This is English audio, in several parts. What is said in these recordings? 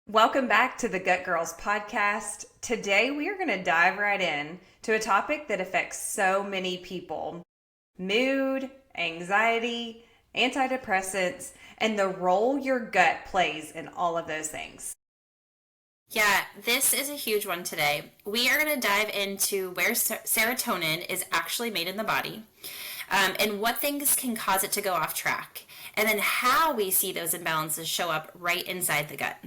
Welcome back to the Gut Girls podcast. Today we are going to dive right in to a topic that affects so many people: mood, anxiety, antidepressants, and the role your gut plays in all of those things. Yeah, this is a huge one today. We are going to dive into where serotonin is actually made in the body, and what things can cause it to go off track, and then how we see those imbalances show up right inside the gut.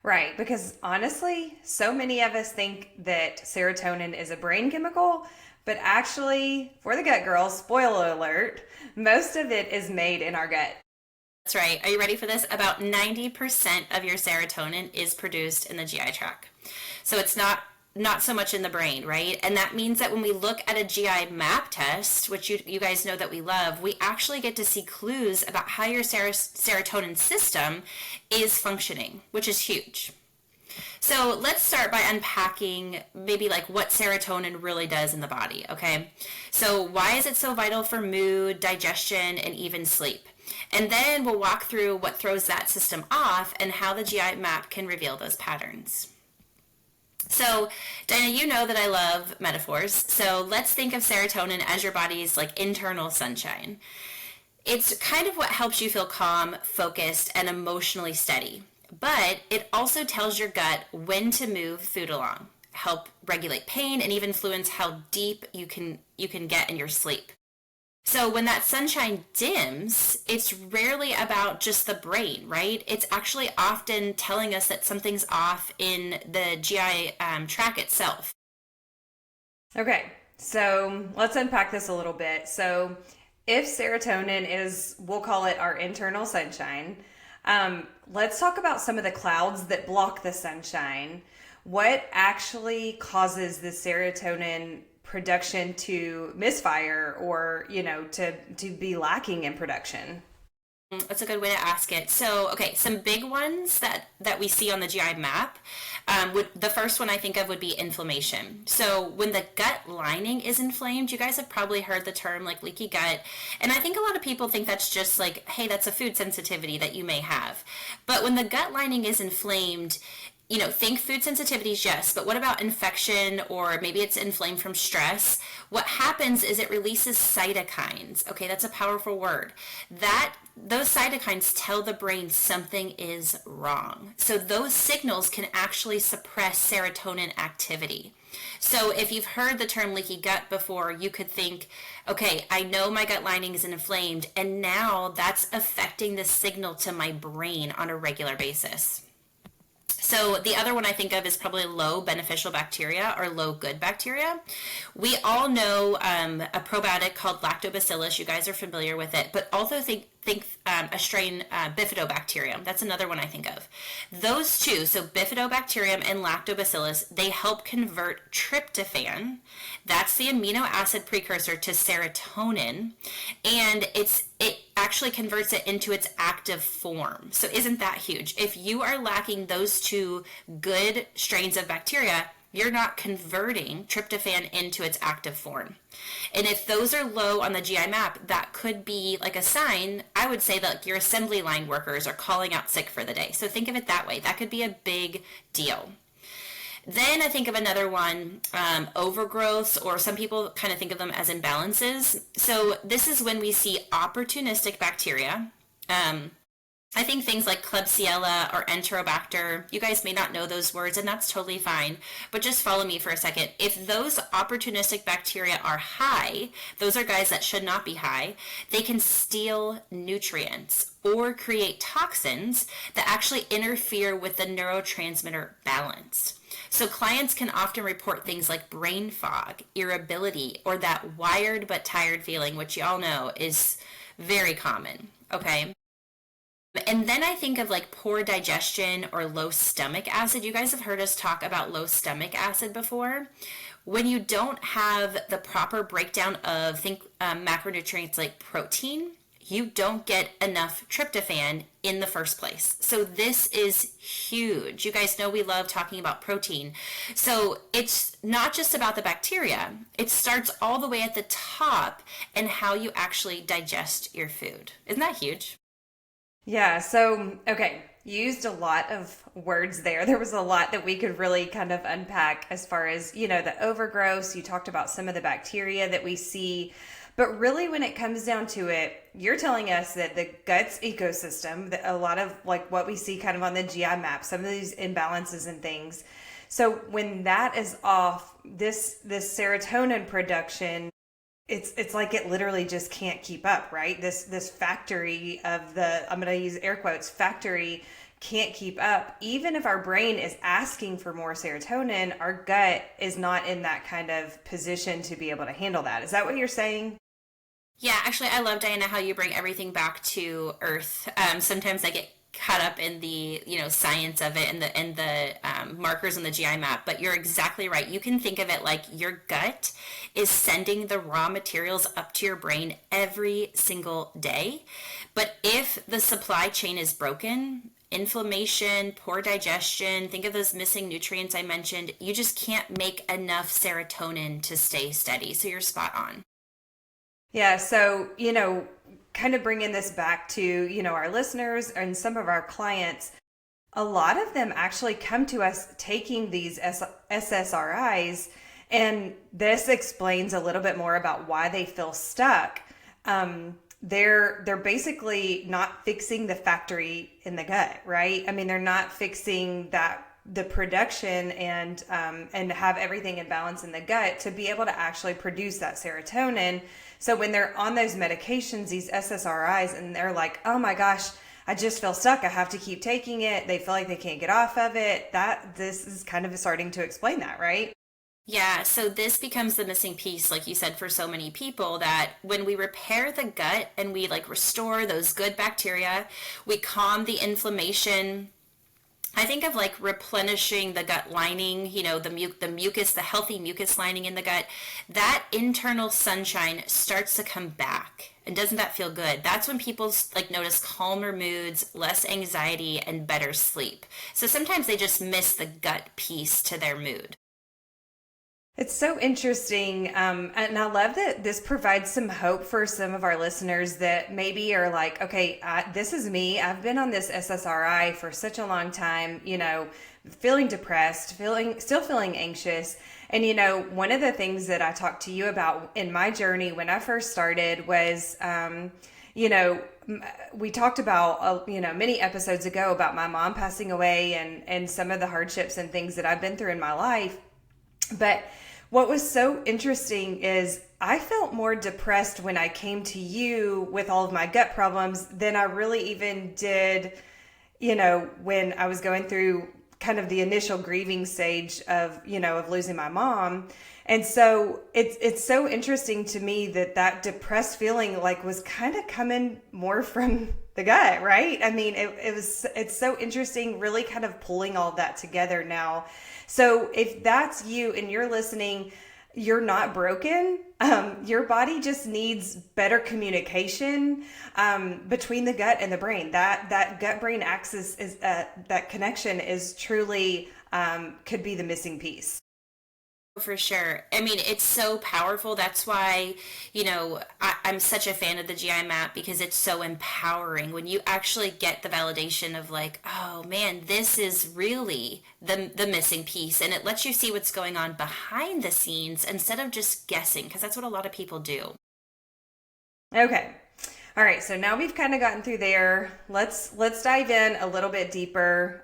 Right, because honestly, so many of us think that serotonin is a brain chemical, but actually, for the Gut Girls, spoiler alert, most of it is made in our gut. That's right. Are you ready for this? About 90% of your serotonin is produced in the GI tract. So it's not so much in the brain, right? And that means that when we look at a GI map test, which you guys know that we love, we actually get to see clues about how your serotonin system is functioning, which is huge. So let's start by unpacking maybe like what serotonin really does in the body, okay? So why is it so vital for mood, digestion, and even sleep? And then we'll walk through what throws that system off and how the GI map can reveal those patterns. So, Dinah, you know that I love metaphors. So let's think of serotonin as your body's like internal sunshine. It's kind of what helps you feel calm, focused, and emotionally steady. But it also tells your gut when to move food along, help regulate pain, and even influence how deep you can get in your sleep. So when that sunshine dims, it's rarely about just the brain, right? It's actually often telling us that something's off in the GI tract itself. Okay, so let's unpack this a little bit. So, if serotonin is, we'll call it our internal sunshine, let's talk about some of the clouds that block the sunshine. What actually causes the serotonin production to misfire or, to be lacking in production? That's a good way to ask it. So, okay, some big ones that we see on the GI map. The first one I think of would be inflammation. So, when the gut lining is inflamed, you guys have probably heard the term like leaky gut, and I think a lot of people think that's just like, hey, that's a food sensitivity that you may have. But when the gut lining is inflamed, think food sensitivities, yes, but what about infection, or maybe it's inflamed from stress? What happens is it releases cytokines. Okay, that's a powerful word. Those cytokines tell the brain something is wrong. So those signals can actually suppress serotonin activity. So if you've heard the term leaky gut before, you could think, okay, I know my gut lining is inflamed, and now that's affecting the signal to my brain on a regular basis. So the other one I think of is probably low beneficial bacteria or low good bacteria. We all know a probiotic called lactobacillus. You guys are familiar with it, but also think a strain bifidobacterium. That's another one I think of. Those two, so bifidobacterium and lactobacillus, they help convert tryptophan. That's the amino acid precursor to serotonin, and it actually converts it into its active form. So isn't that huge? If you are lacking those two good strains of bacteria, you're not converting tryptophan into its active form. And if those are low on the GI map, that could be like a sign, I would say, that your assembly line workers are calling out sick for the day. So think of it that way. That could be a big deal. Then I think of another one, overgrowths, or some people kind of think of them as imbalances. So this is when we see opportunistic bacteria. I think things like Klebsiella or Enterobacter, you guys may not know those words, and that's totally fine, but just follow me for a second. If those opportunistic bacteria are high, those are guys that should not be high, they can steal nutrients or create toxins that actually interfere with the neurotransmitter balance. So clients can often report things like brain fog, irritability, or that wired but tired feeling, which y'all know is very common, okay? And then I think of like poor digestion or low stomach acid. You guys have heard us talk about low stomach acid before. When you don't have the proper breakdown of macronutrients like protein, you don't get enough tryptophan in the first place. So this is huge. You guys know we love talking about protein. So it's not just about the bacteria. It starts all the way at the top and how you actually digest your food. Isn't that huge? Yeah, so, okay. You used a lot of words there. There was a lot that we could really kind of unpack as far as, the overgrowth. You talked about some of the bacteria that we see. But really, when it comes down to it, you're telling us that the gut's ecosystem, that a lot of like what we see kind of on the GI map, some of these imbalances and things. So when that is off, this serotonin production, it's like it literally just can't keep up, right? This factory of I'm going to use air quotes, factory can't keep up. Even if our brain is asking for more serotonin, our gut is not in that kind of position to be able to handle that. Is that what you're saying? Yeah, actually, I love, Diana, how you bring everything back to earth. Sometimes I get caught up in the science of it and the markers on the GI map, but you're exactly right. You can think of it like your gut is sending the raw materials up to your brain every single day. But if the supply chain is broken, inflammation, poor digestion, think of those missing nutrients I mentioned, you just can't make enough serotonin to stay steady. So you're spot on. Yeah, so, kind of bringing this back to, our listeners and some of our clients, a lot of them actually come to us taking these SSRIs, and this explains a little bit more about why they feel stuck. They're basically not fixing the factory in the gut, right? I mean, they're not fixing the production and have everything in balance in the gut to be able to actually produce that serotonin. So when they're on those medications, these SSRIs, and they're like, oh my gosh, I just feel stuck, I have to keep taking it, they feel like they can't get off of it, this is kind of starting to explain that, right? Yeah, so this becomes the missing piece, like you said, for so many people, that when we repair the gut and we restore those good bacteria, we calm the inflammation. I think of replenishing the gut lining, the mucus, the healthy mucus lining in the gut. That internal sunshine starts to come back. And doesn't that feel good? That's when people notice calmer moods, less anxiety, and better sleep. So sometimes they just miss the gut piece to their mood. It's so interesting. And I love that this provides some hope for some of our listeners that maybe are like, okay, this is me. I've been on this SSRI for such a long time, feeling depressed, still feeling anxious. And, one of the things that I talked to you about in my journey when I first started was, we talked about, many episodes ago about my mom passing away and some of the hardships and things that I've been through in my life. But what was so interesting is I felt more depressed when I came to you with all of my gut problems than I really even did, when I was going through kind of the initial grieving stage of losing my mom. And so it's so interesting to me that depressed feeling was kind of coming more from the gut, right? I mean, it's so interesting, really kind of pulling all that together now. So if that's you and you're listening, you're not broken. Your body just needs better communication between the gut and the brain. That gut brain axis is that connection is truly could be the missing piece. For sure. I mean, it's so powerful. That's why, I'm such a fan of the GI map, because it's so empowering when you actually get the validation of oh man, this is really the missing piece. And it lets you see what's going on behind the scenes instead of just guessing, because that's what a lot of people do. Okay. All right. So now we've kind of gotten through there. Let's dive in a little bit deeper.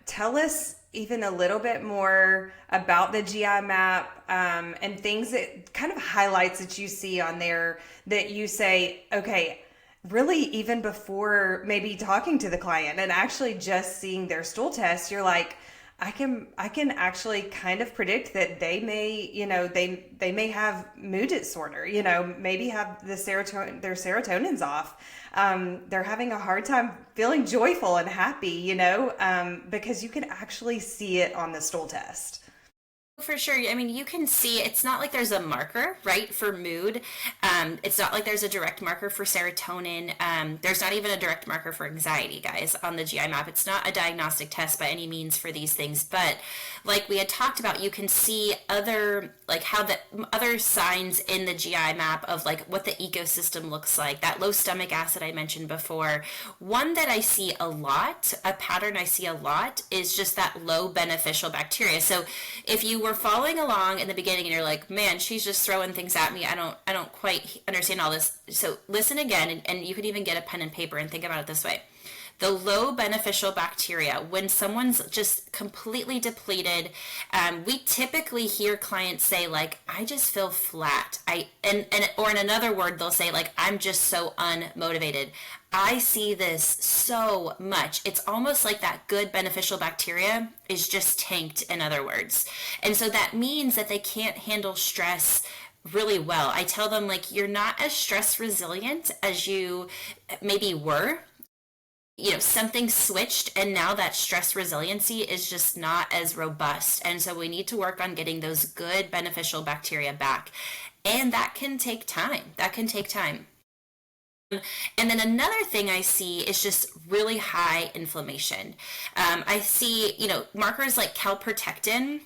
Tell us even a little bit more about the GI map and things that kind of highlights that you see on there that you say, okay, really even before maybe talking to the client and actually just seeing their stool test, you're like, I can actually kind of predict that they may, they may have mood disorder, maybe have their serotonin's off. They're having a hard time feeling joyful and happy, because you can actually see it on the stool test. For sure. I mean, you can see it's not like there's a marker, right, for mood. It's not like there's a direct marker for serotonin. There's not even a direct marker for anxiety, guys, on the GI map. It's not a diagnostic test by any means for these things. But like we had talked about, you can see other, like how the other signs in the GI map of like what the ecosystem looks like. That low stomach acid I mentioned before. One that I see a lot, a pattern I see a lot, is just that low beneficial bacteria. So if you were following along in the beginning and you're like, man, she's just throwing things at me, I don't quite understand all this. So listen again, and you could even get a pen and paper and think about it this way. The low beneficial bacteria, when someone's just completely depleted, we typically hear clients say like, I just feel flat. Or in another word, they'll say like, I'm just so unmotivated. I see this so much. It's almost like that good beneficial bacteria is just tanked, in other words. And so that means that they can't handle stress really well. I tell them like, you're not as stress resilient as you maybe were. Something switched, and now that stress resiliency is just not as robust. And so we need to work on getting those good beneficial bacteria back. And that can take time. And then another thing I see is just really high inflammation. I see, markers like calprotectin,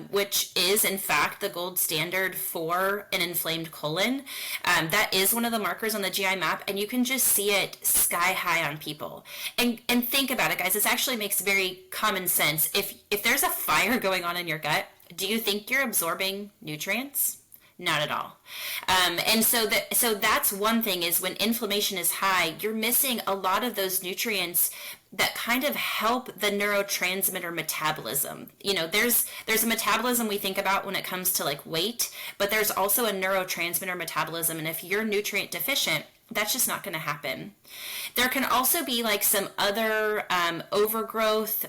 which is in fact the gold standard for an inflamed colon. That is one of the markers on the GI map, and you can just see it sky high on people. And think about it, guys. This actually makes very common sense. If there's a fire going on in your gut, do you think you're absorbing nutrients? Not at all. And so that's one thing, is when inflammation is high, you're missing a lot of those nutrients that kind of help the neurotransmitter metabolism. There's a metabolism we think about when it comes to like weight, but there's also a neurotransmitter metabolism. And if you're nutrient deficient, that's just not going to happen. There can also be like some other overgrowth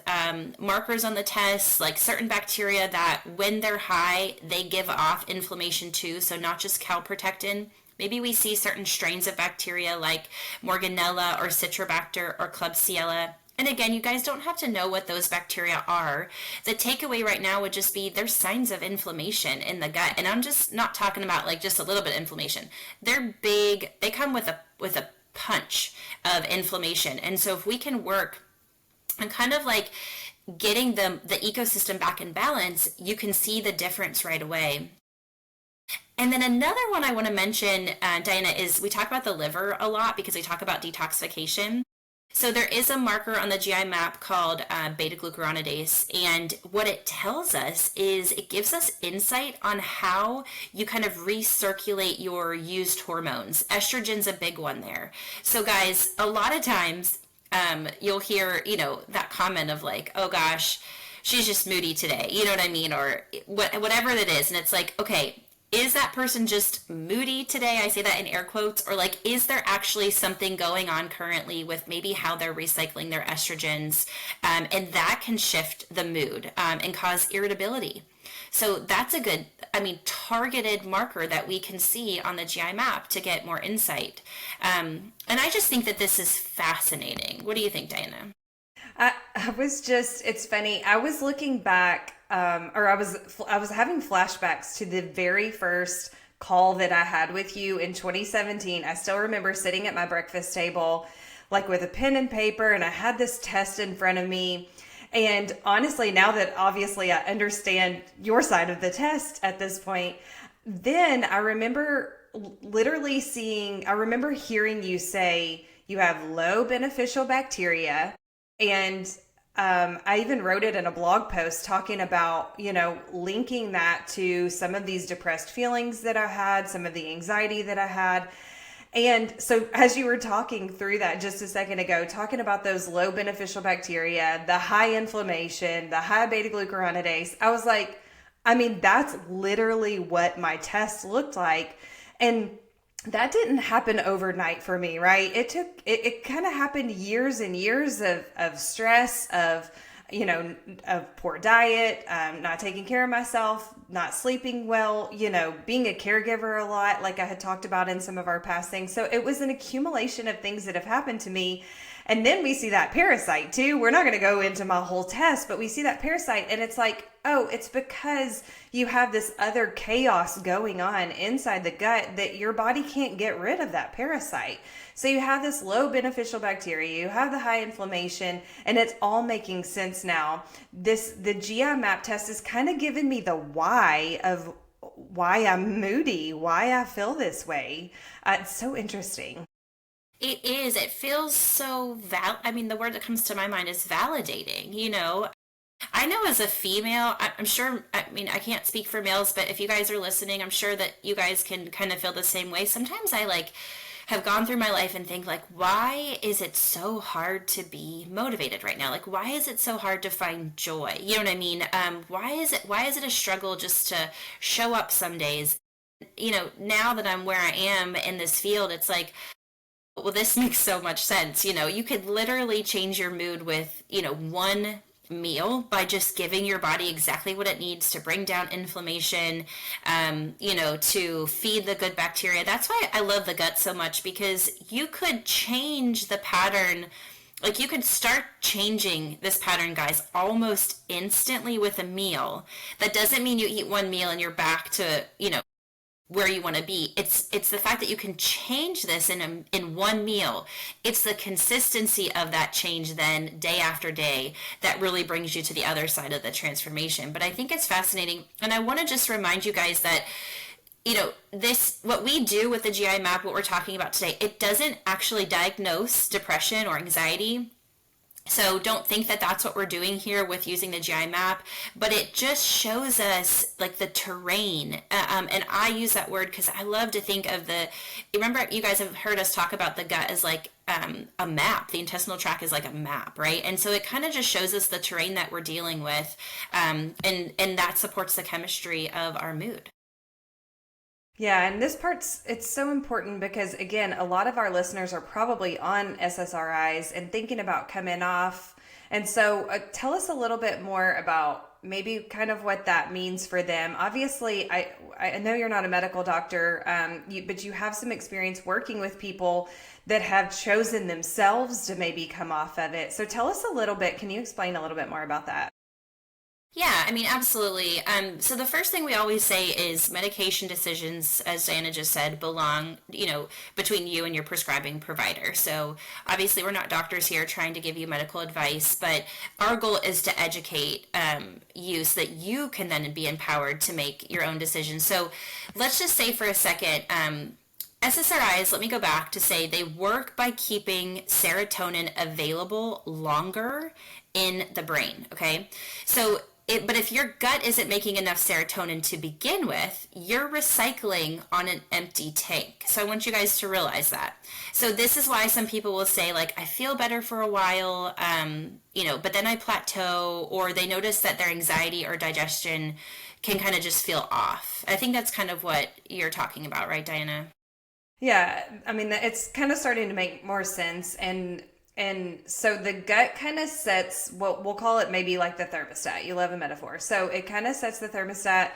markers on the test, like certain bacteria that when they're high, they give off inflammation too. So not just calprotectin. Maybe we see certain strains of bacteria like Morganella or Citrobacter or Klebsiella. And again, you guys don't have to know what those bacteria are. The takeaway right now would just be there's signs of inflammation in the gut. And I'm just not talking about like just a little bit of inflammation. They're big. They come with a punch of inflammation. And so if we can work on kind of like getting the ecosystem back in balance, you can see the difference right away. And then another one I want to mention, Diana, is we talk about the liver a lot because we talk about detoxification. So there is a marker on the GI map called beta-glucuronidase, and what it tells us is it gives us insight on how you kind of recirculate your used hormones. Estrogen's a big one there. So guys, a lot of times you'll hear, that comment of like, oh gosh, she's just moody today, you know what I mean? Or whatever it is. And it's like, okay, is that person just moody today? I say that in air quotes. Or like, is there actually something going on currently with maybe how they're recycling their estrogens? And that can shift the mood and cause irritability. So that's a good, targeted marker that we can see on the GI map to get more insight. And I just think that this is fascinating. What do you think, Diana? It's funny. I was looking back, I was having flashbacks to the very first call that I had with you in 2017. I still remember sitting at my breakfast table, like with a pen and paper, and I had this test in front of me. And honestly, now that obviously I understand your side of the test at this point, then I remember hearing you say you have low beneficial bacteria. And I even wrote it in a blog post talking about, linking that to some of these depressed feelings that I had, some of the anxiety that I had. And so as you were talking through that just a second ago, talking about those low beneficial bacteria, the high inflammation, the high beta-glucuronidase, I was like, that's literally what my test looked like. And that didn't happen overnight for me, right? It kind of happened years and years of stress, of poor diet, not taking care of myself, not sleeping well, being a caregiver a lot, like I had talked about in some of our past things. So it was an accumulation of things that have happened to me. And then we see that parasite too. We're not going to go into my whole test, but we see that parasite and it's like, oh, it's because you have this other chaos going on inside the gut that your body can't get rid of that parasite. So you have this low beneficial bacteria, you have the high inflammation, and it's all making sense now. The GI map test is kind of giving me the why of why I'm moody, why I feel this way. It's so interesting. It is. It feels so I mean, the word that comes to my mind is validating, you know. I know as a female, I'm sure, I mean, I can't speak for males, but if you guys are listening, I'm sure that you guys can kind of feel the same way. Sometimes I like have gone through my life and think like, why is it so hard to be motivated right now? Like, why is it so hard to find joy? You know what I mean? Why is it a struggle just to show up some days? You know, now that I'm where I am in this field, it's like, well, this makes so much sense. You know, you could literally change your mood with, you know, one meal by just giving your body exactly what it needs to bring down inflammation, you know, to feed the good bacteria. That's why I love the gut so much, because you could change the pattern. Like, you could start changing this pattern, guys, almost instantly with a meal. That doesn't mean you eat one meal and you're back to, you know, where you want to be. It's the fact that you can change this in one meal. It's the consistency of that change then day after day that really brings you to the other side of the transformation. But I think it's fascinating, and I want to just remind you guys that, you know, this, what we do with the GI map, what we're talking about today, it doesn't actually diagnose depression or anxiety. So don't think that that's what we're doing here with using the GI map, but it just shows us like the terrain. And I use that word because I love to think of remember you guys have heard us talk about the gut as like a map. The intestinal tract is like a map, right? And so it kind of just shows us the terrain that we're dealing with. And that supports the chemistry of our mood. Yeah, and this part's it's so important because again, a lot of our listeners are probably on SSRIs and thinking about coming off. And so tell us a little bit more about maybe kind of what that means for them. Obviously, I know you're not a medical doctor, but you have some experience working with people that have chosen themselves to maybe come off of it. So tell us a little bit. Can you explain a little bit more about that? Yeah, I mean, absolutely. So the first thing we always say is medication decisions, as Diana just said, belong, you know, between you and your prescribing provider. So obviously we're not doctors here trying to give you medical advice, but our goal is to educate you so that you can then be empowered to make your own decisions. So let's just say for a second, SSRIs, let me go back to say they work by keeping serotonin available longer in the brain, okay? But if your gut isn't making enough serotonin to begin with, you're recycling on an empty tank. So I want you guys to realize that. So this is why some people will say, like, I feel better for a while, you know, but then I plateau, or they notice that their anxiety or digestion can kind of just feel off. I think that's kind of what you're talking about, right, Diana? Yeah, I mean, it's kind of starting to make more sense. And so the gut kind of sets what we'll call it maybe like the thermostat. You love a metaphor. So it kind of sets the thermostat.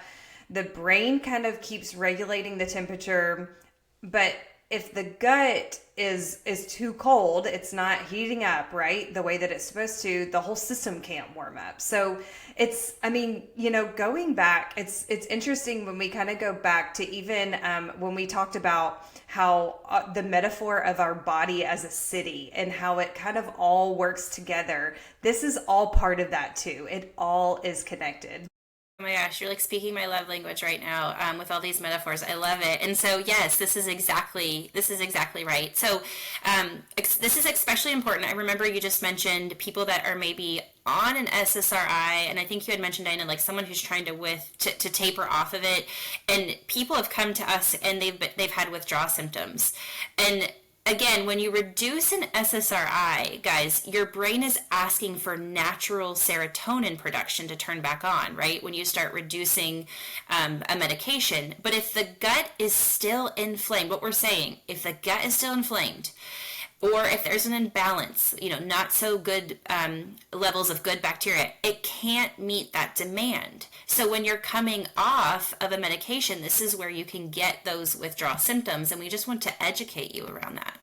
The brain kind of keeps regulating the temperature, but if the gut is too cold, it's not heating up, right? The way that it's supposed to, the whole system can't warm up. So it's, I mean, you know, going back, it's interesting when we kind of go back to even when we talked about how the metaphor of our body as a city and how it kind of all works together. This is all part of that too. It all is connected. Oh my gosh, you're like speaking my love language right now, with all these metaphors. I love it. And so, yes, this is exactly right. So, this is especially important. I remember you just mentioned people that are maybe on an SSRI, and I think you had mentioned, Diana, like someone who's trying to taper off of it. And people have come to us and they've had withdrawal symptoms. And again, when you reduce an SSRI, guys, your brain is asking for natural serotonin production to turn back on, right? When you start reducing a medication. But if the gut is still inflamed, what we're saying, if the gut is still inflamed, or if there's an imbalance, you know, not so good levels of good bacteria, it can't meet that demand. So when you're coming off of a medication, this is where you can get those withdrawal symptoms, and we just want to educate you around that.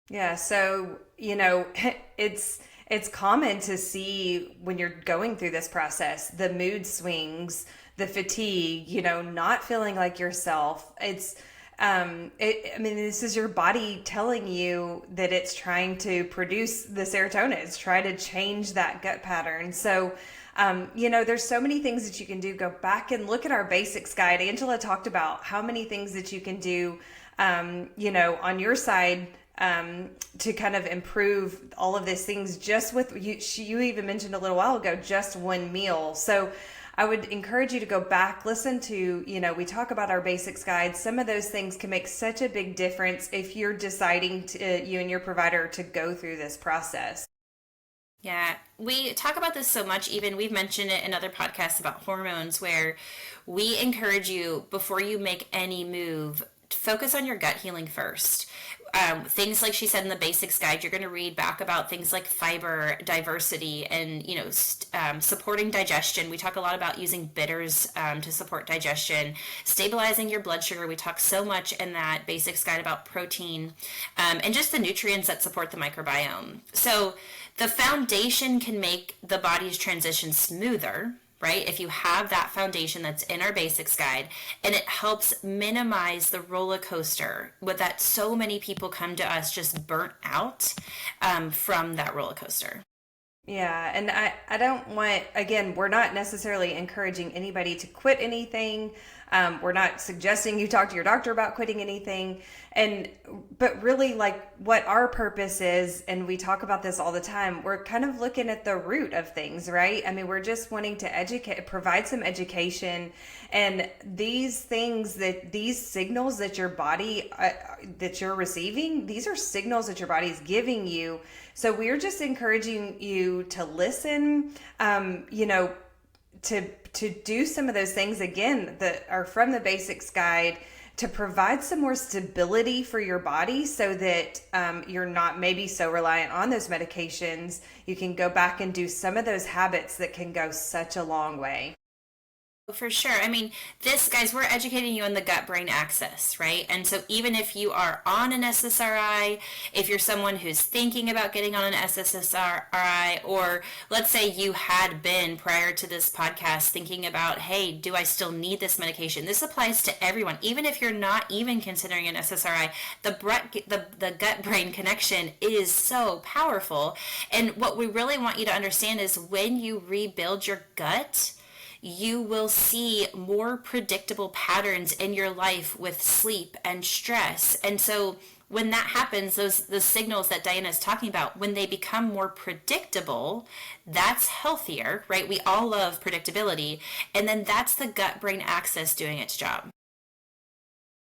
Yeah, so, it's common to see when you're going through this process, the mood swings, the fatigue, not feeling like yourself. I mean, this is your body telling you that it's trying to produce the serotonin. It's trying to change that gut pattern. So, there's so many things that you can do. Go back and look at our basics guide. Angela talked about how many things that you can do, on your side, to kind of improve all of these things just with you. You even mentioned a little while ago, just one meal. So I would encourage you to go back, listen to, we talk about our basics guide. Some of those things can make such a big difference if you're deciding to, you and your provider to go through this process. Yeah, we talk about this so much, even we've mentioned it in other podcasts about hormones, where we encourage you before you make any move, focus on your gut healing first. Things like she said in the basics guide, you're going to read back about things like fiber, diversity, and supporting digestion. We talk a lot about using bitters to support digestion, stabilizing your blood sugar. We talk so much in that basics guide about protein, and just the nutrients that support the microbiome. So the foundation can make the body's transition smoother, right? If you have that foundation that's in our basics guide, and it helps minimize the roller coaster with that so many people come to us just burnt out from that roller coaster. Yeah, and I don't want, again, we're not necessarily encouraging anybody to quit anything. We're not suggesting you talk to your doctor about quitting anything. But really, like, what our purpose is, and we talk about this all the time, we're kind of looking at the root of things, right? I mean, we're just wanting to provide some education. And these signals that your body, that you're receiving, these are signals that your body is giving you. So we're just encouraging you to listen, to do some of those things again that are from the basics guide, to provide some more stability for your body so that you're not maybe so reliant on those medications. You can go back and do some of those habits that can go such a long way. For sure. I mean, guys, we're educating you on the gut brain axis, right? And so even if you are on an SSRI, if you're someone who's thinking about getting on an SSRI, or let's say you had been prior to this podcast thinking about, hey, do I still need this medication? This applies to everyone. Even if you're not even considering an SSRI, the gut brain connection is so powerful. And what we really want you to understand is when you rebuild your gut, you will see more predictable patterns in your life with sleep and stress. And so when that happens, the signals that Diana is talking about, when they become more predictable, that's healthier, right? We all love predictability. And then that's the gut brain axis doing its job.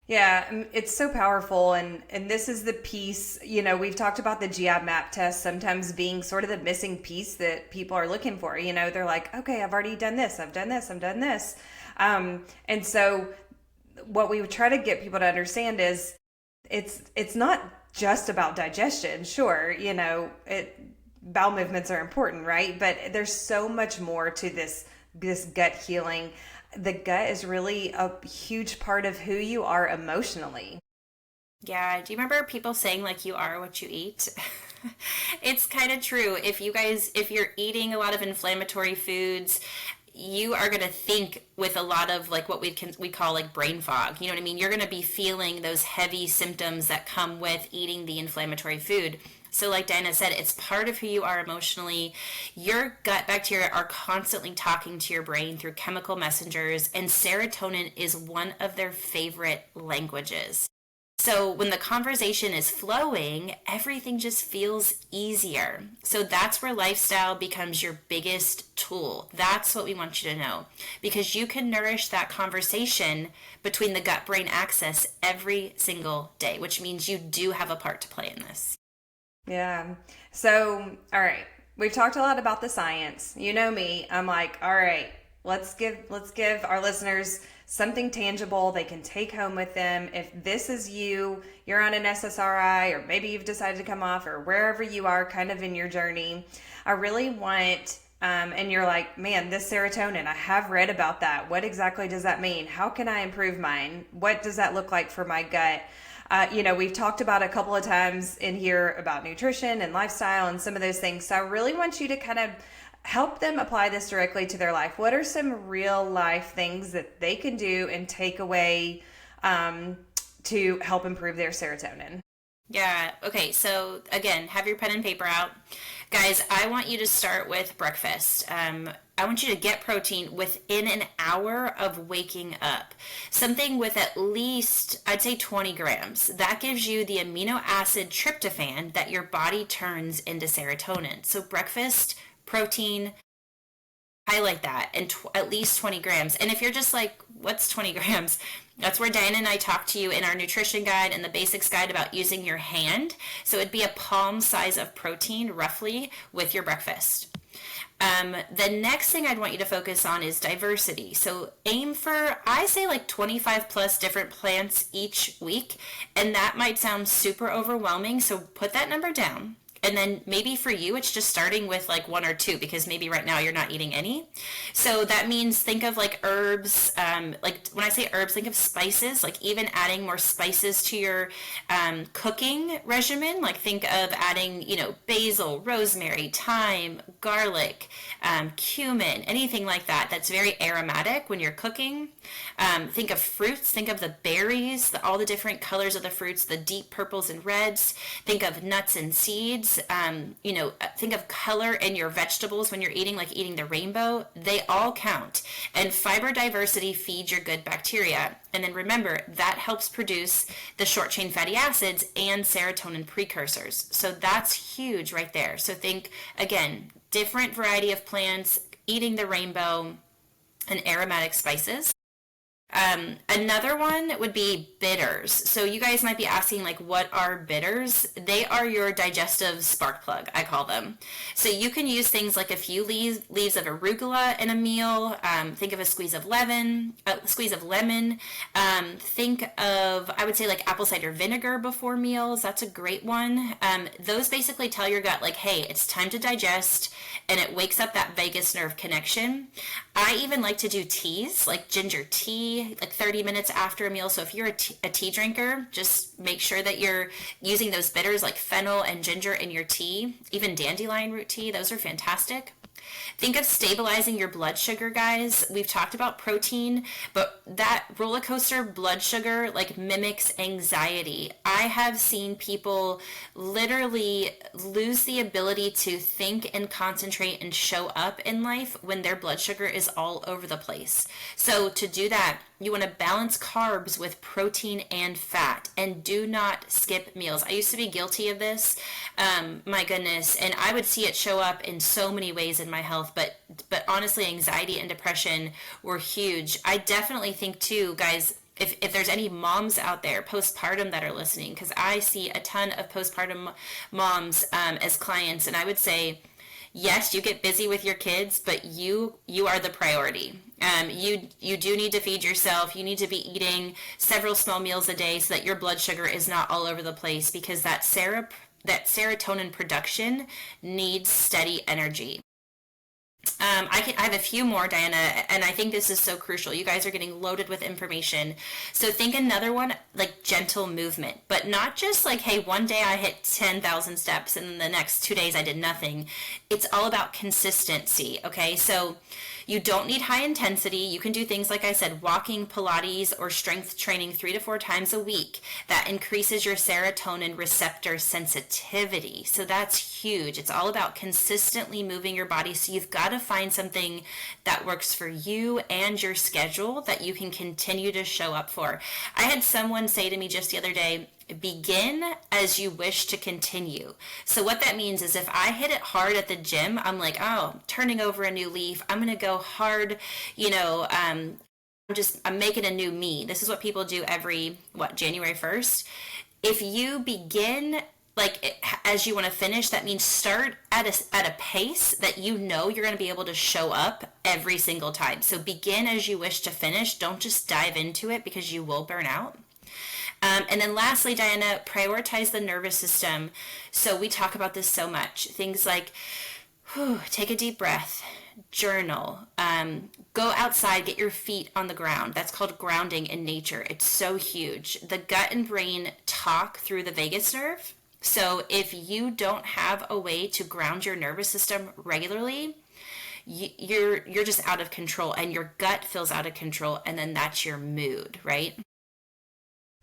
Yeah, it's so powerful. And this is the piece, we've talked about the GI map test sometimes being sort of the missing piece that people are looking for. They're like, okay, I've already done this. I've done this. I've done this. And so what we try to get people to understand is it's not just about digestion. Sure, bowel movements are important, right? But there's so much more to this gut healing. The gut is really a huge part of who you are emotionally. Yeah. Do you remember people saying like you are what you eat? It's kind of true. If you're eating a lot of inflammatory foods, you are going to think with a lot of like what we call like brain fog. You know what I mean? You're going to be feeling those heavy symptoms that come with eating the inflammatory food. So like Diana said, it's part of who you are emotionally. Your gut bacteria are constantly talking to your brain through chemical messengers, and serotonin is one of their favorite languages. So when the conversation is flowing, everything just feels easier. So that's where lifestyle becomes your biggest tool. That's what we want you to know, because you can nourish that conversation between the gut-brain axis every single day, which means you do have a part to play in this. Yeah. So, all right. We've talked a lot about the science. You know me. I'm like, all right, let's give our listeners something tangible they can take home with them. If this is you're on an SSRI, or maybe you've decided to come off, or wherever you are kind of in your journey, I really want, and you're like, man, this serotonin, I have read about that. What exactly does that mean? How can I improve mine? What does that look like for my gut? We've talked about a couple of times in here about nutrition and lifestyle and some of those things. So I really want you to kind of help them apply this directly to their life. What are some real life things that they can do and take away to help improve their serotonin? Yeah. Okay. So again, have your pen and paper out. Guys, I want you to start with breakfast. I want you to get protein within an hour of waking up. Something with at least, I'd say 20 grams. That gives you the amino acid tryptophan that your body turns into serotonin. So breakfast, protein, highlight that, and at least 20 grams. And if you're just like, what's 20 grams? That's where Diana and I talk to you in our nutrition guide and the basics guide about using your hand. So it'd be a palm size of protein roughly with your breakfast. The next thing I'd want you to focus on is diversity. So aim for, I say like 25 plus different plants each week. And that might sound super overwhelming. So put that number down. And then maybe for you, it's just starting with like one or two, because maybe right now you're not eating any. So that means think of like herbs. Like when I say herbs, think of spices, like even adding more spices to your cooking regimen. Like think of adding, basil, rosemary, thyme, garlic, cumin, anything like that. That's very aromatic when you're cooking. Think of fruits, think of the berries, all the different colors of the fruits, the deep purples and reds. Think of nuts and seeds. Think of color in your vegetables when you're eating, like eating the rainbow. They all count. And fiber diversity feeds your good bacteria. And then remember, that helps produce the short chain fatty acids and serotonin precursors. So that's huge right there. So think, again, different variety of plants, eating the rainbow, and aromatic spices. Another one would be bitters. So you guys might be asking, like, what are bitters? They are your digestive spark plug, I call them. So you can use things like a few leaves of arugula in a meal. Think of a squeeze of lemon. Think of, I would say, like apple cider vinegar before meals. That's a great one. Those basically tell your gut, like, hey, it's time to digest, and it wakes up that vagus nerve connection. I even like to do teas, like ginger tea, like 30 minutes after a meal. So if you're a tea drinker, just make sure that you're using those bitters like fennel and ginger in your tea. Even dandelion root tea, those are fantastic. Think of stabilizing your blood sugar, guys. We've talked about protein, but that roller coaster blood sugar like mimics anxiety. I have seen people literally lose the ability to think and concentrate and show up in life when their blood sugar is all over the place. So to do that, you want to balance carbs with protein and fat, and do not skip meals. I used to be guilty of this, my goodness, and I would see it show up in so many ways in my health, but honestly, anxiety and depression were huge. I definitely think too, guys, if there's any moms out there postpartum that are listening, because I see a ton of postpartum moms as clients, and I would say, yes, you get busy with your kids, but you are the priority. You do need to feed yourself. You need to be eating several small meals a day so that your blood sugar is not all over the place, because that serotonin production needs steady energy. I have a few more, Diana, and I think this is so crucial. You guys are getting loaded with information. So think another one, like gentle movement, but not just like, hey, one day I hit 10,000 steps and the next 2 days I did nothing. It's all about consistency, okay? So you don't need high intensity. You can do things like I said, walking, Pilates, or strength training 3 to 4 times a week. That increases your serotonin receptor sensitivity. So that's huge. It's all about consistently moving your body. So you've got to find something that works for you and your schedule that you can continue to show up for. I had someone say to me just the other day, begin as you wish to continue. So what that means is if I hit it hard at the gym, I'm like, oh, turning over a new leaf. I'm going to go hard, I'm making a new me. This is what people do every, January 1st. If you begin as you want to finish, that means start at a pace that you're going to be able to show up every single time. So begin as you wish to finish. Don't just dive into it, because you will burn out. And then lastly, Diana, prioritize the nervous system. So we talk about this so much. Things like, take a deep breath, journal, go outside, get your feet on the ground. That's called grounding in nature. It's so huge. The gut and brain talk through the vagus nerve. So if you don't have a way to ground your nervous system regularly, you're just out of control, and your gut feels out of control, and then that's your mood, right?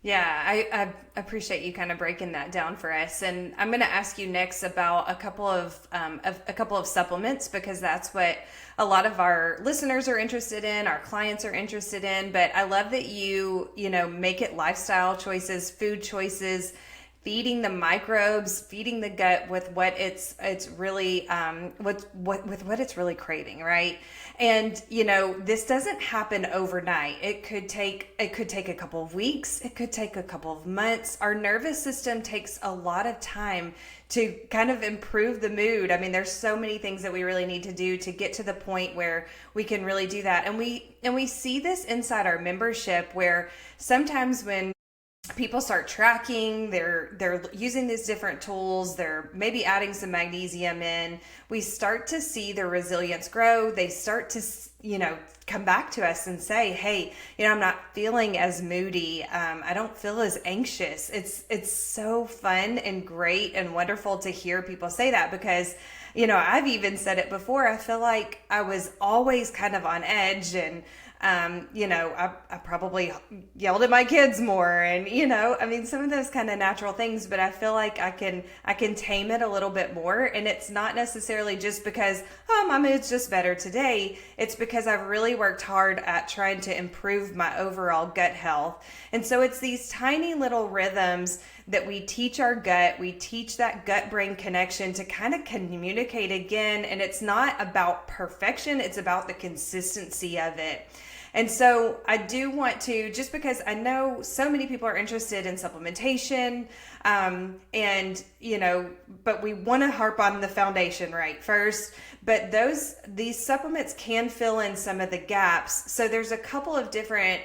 Yeah, I appreciate you kind of breaking that down for us, and I'm going to ask you next about a couple of supplements, because that's what a lot of our listeners are interested in, our clients are interested in. But I love that you know make it lifestyle choices, food choices, feeding the microbes, feeding the gut with what it's really with what it's really craving, right? And you know, this doesn't happen overnight. It could take a couple of weeks, it could take a couple of months. Our nervous system takes a lot of time to kind of improve the mood. I mean, there's so many things that we really need to do to get to the point where we can really do that. And we see this inside our membership, where sometimes when people start tracking, they're using these different tools, they're maybe adding some magnesium in, we start to see their resilience grow. They start to, you know, come back to us and say, hey, you know, I'm not feeling as moody, I don't feel as anxious. It's so fun and great and wonderful to hear people say that, because you know, I've even said it before, I feel like I was always kind of on edge, and you know, I probably yelled at my kids more, and you know, I mean, some of those kind of natural things. But I feel like I can tame it a little bit more, and it's not necessarily just because my mood's just better today. It's because I've really worked hard at trying to improve my overall gut health. And so it's these tiny little rhythms that we teach our gut. We teach that gut brain connection to kind of communicate again. And it's not about perfection, it's about the consistency of it. And so I do want to, just because I know so many people are interested in supplementation, and you know, but we want to harp on the foundation right first. But these supplements can fill in some of the gaps. So there's a couple of different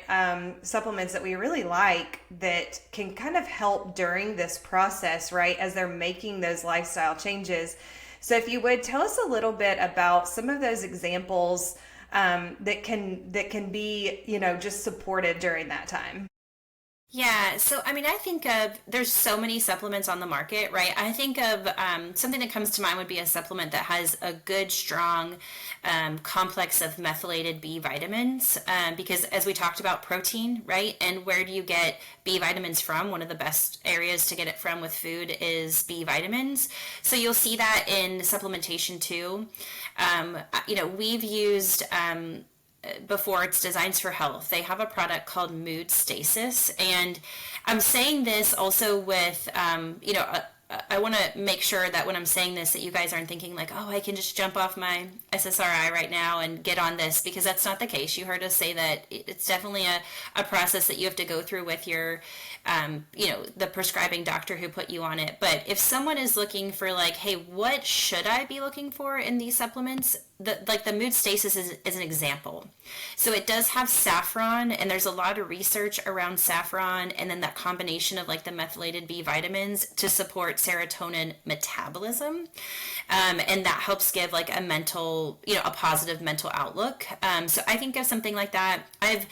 supplements that we really like that can kind of help during this process, right, as they're making those lifestyle changes. So if you would tell us a little bit about some of those examples that can be, you know, just supported during that time. Yeah, so I mean, I think of there's so many supplements on the market, right? I think of something that comes to mind would be a supplement that has a good, strong complex of methylated B vitamins, because as we talked about protein, right? And where do you get B vitamins from? One of the best areas to get it from with food is B vitamins. So you'll see that in supplementation too. You know, we've used before, it's Designs for Health. They have a product called Mood Stasis. And I'm saying this also with, you know, I want to make sure that when I'm saying this, that you guys aren't thinking like, oh, I can just jump off my SSRI right now and get on this, because that's not the case. You heard us say that it's definitely a process that you have to go through with your, you know, the prescribing doctor who put you on it. But if someone is looking for like, hey, what should I be looking for in these supplements? The mood stasis is an example. So it does have saffron, and there's a lot of research around saffron, and then that combination of like the methylated B vitamins to support serotonin metabolism, and that helps give like a mental, you know, a positive mental outlook. So I think of something like that. I've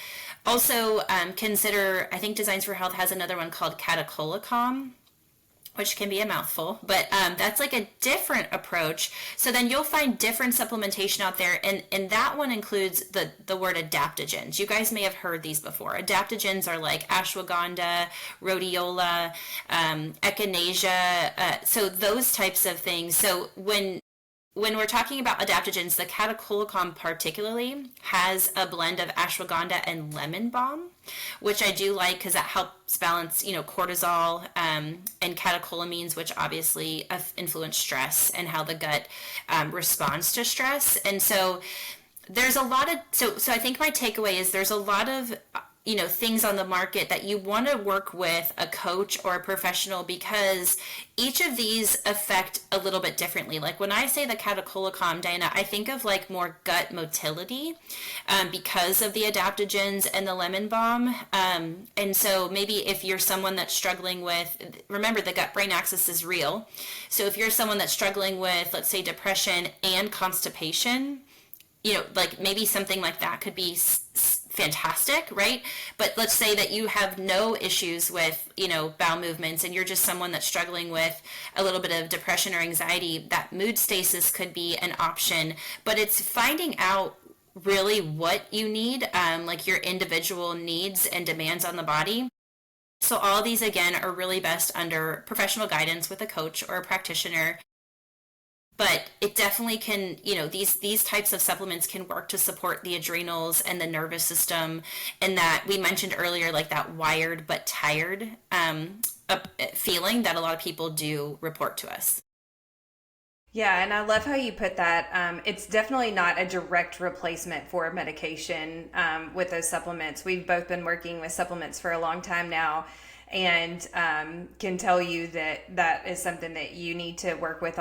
also consider, I think Designs for Health has another one called Catacolicom, which can be a mouthful, but that's like a different approach. So then you'll find different supplementation out there, and that one includes the word adaptogens. You guys may have heard these before. Adaptogens are like ashwagandha, rhodiola, echinacea, so those types of things. So when we're talking about adaptogens, the Catacolicom particularly has a blend of ashwagandha and lemon balm, which I do like because that helps balance, you know, cortisol, and catecholamines, which obviously influence stress and how the gut responds to stress. And so there's a lot of, so I think my takeaway is there's a lot of, you know, things on the market that you want to work with a coach or a professional, because each of these affect a little bit differently. Like when I say the Catacolicom, Diana, I think of like more gut motility because of the adaptogens and the lemon balm. And so maybe if you're someone that's struggling with, remember the gut brain axis is real. So if you're someone that's struggling with, let's say, depression and constipation, like maybe something like that could be fantastic, right? But let's say that you have no issues with, bowel movements, and you're just someone that's struggling with a little bit of depression or anxiety. That mood stasis could be an option, but it's finding out really what you need, like your individual needs and demands on the body. So all these again are really best under professional guidance with a coach or a practitioner. But it definitely can, these types of supplements can work to support the adrenals and the nervous system, and that we mentioned earlier, like that wired but tired feeling that a lot of people do report to us. Yeah, and I love how you put that. It's definitely not a direct replacement for medication with those supplements. We've both been working with supplements for a long time now, and can tell you that that is something that you need to work with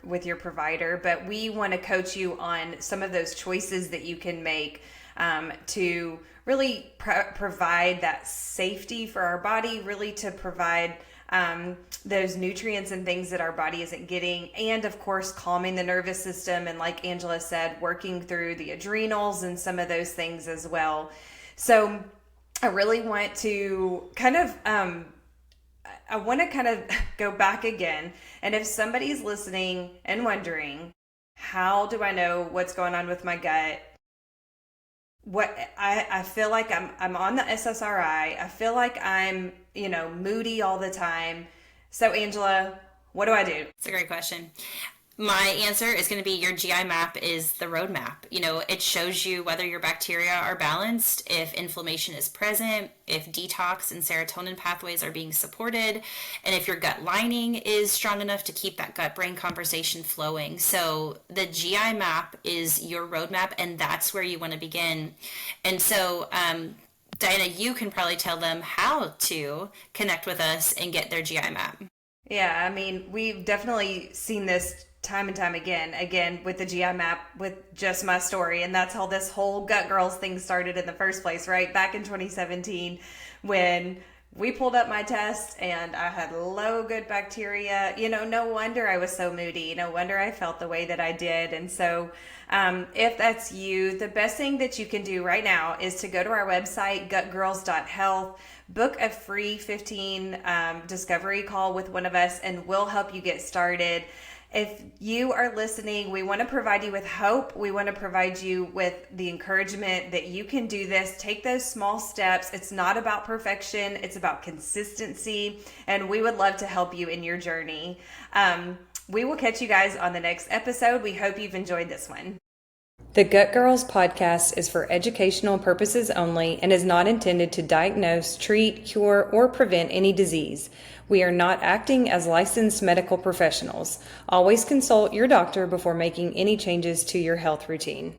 with your provider. But we want to coach you on some of those choices that you can make to really provide that safety for our body, really to provide those nutrients and things that our body isn't getting, and of course calming the nervous system, and like Angela said, working through the adrenals and some of those things as well. So I really want to kind of go back again, and if somebody's listening and wondering, how do I know what's going on with my gut? What I feel like I'm on the SSRI. I feel like I'm, moody all the time. So Angela, what do I do? It's a great question. My answer is going to be your GI map is the roadmap. It shows you whether your bacteria are balanced, if inflammation is present, if detox and serotonin pathways are being supported, and if your gut lining is strong enough to keep that gut-brain conversation flowing. So the GI map is your roadmap, and that's where you want to begin. And so, Diana, you can probably tell them how to connect with us and get their GI map. Yeah, I mean, we've definitely seen this time and time again with the GI map, with just my story. And that's how this whole Gut Girls thing started in the first place, right? Back in 2017, when we pulled up my test and I had low good bacteria. No wonder I was so moody. No wonder I felt the way that I did. And so if that's you, the best thing that you can do right now is to go to our website, gutgirls.health, book a free 15 discovery call with one of us, and we'll help you get started. If you are listening, we want to provide you with hope. We want to provide you with the encouragement that you can do this. Take those small steps. It's not about perfection. It's about consistency. And we would love to help you in your journey. We will catch you guys on the next episode. We hope you've enjoyed this one. The Gut Girls podcast is for educational purposes only and is not intended to diagnose, treat, cure, or prevent any disease. We are not acting as licensed medical professionals. Always consult your doctor before making any changes to your health routine.